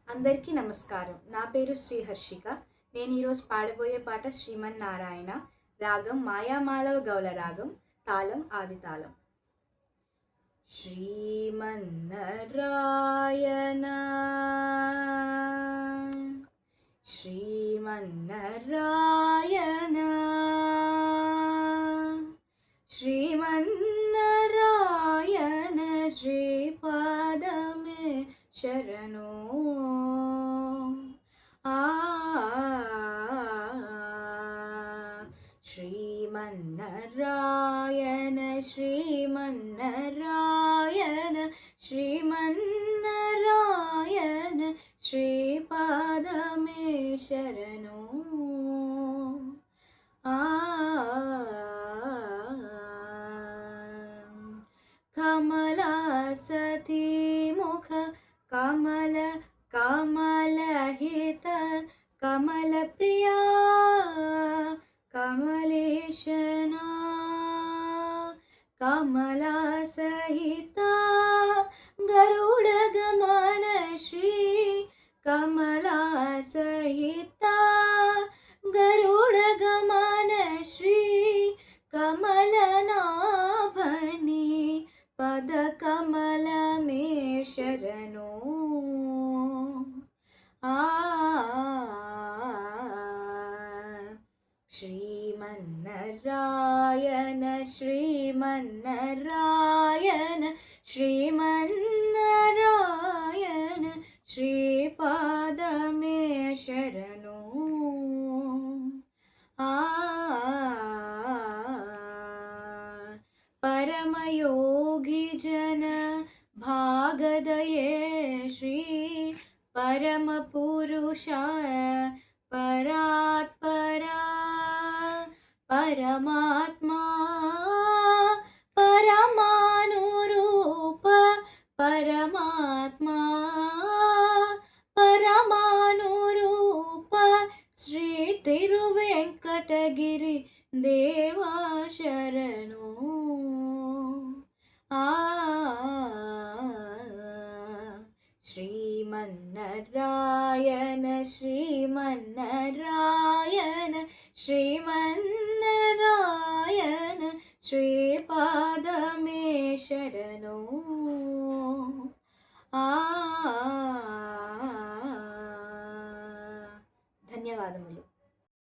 అందరికీ నమస్కారం. నా పేరు శ్రీహర్షిక. నేను ఈరోజు పాడబోయే పాట శ్రీమన్నారాయణ. రాగం మాయామాలవ గౌళ రాగం. తాళం ఆది తాళం. శ్రీమన్నారాయణ శ్రీమన్నారాయణ శ్రీమన్నారాయణ శ్రీపాదమే శరణో श्रीमन्नारायण श्रीमन्नारायण श्रीमन्नारायण श्रीपादमे शरणो कमलासती मुख कमल कमलहित कमलप्रिया कमलेशना कमलासहिता गरुडगमन श्री कमलासहिता गरुडगमन श्री कमलनाभनि पदकमल मे शरणो श्रीमन्नारायण श्रीमन्नारायण श्रीमन्नारायण श्रीपादमे शरणो परमयोगी जन भागदये श्री परमपुरुषा परात्परा परमात्मा परमानुरूप परमात्मा परमानुरूप श्री तिरुवेंकटगिरि देवा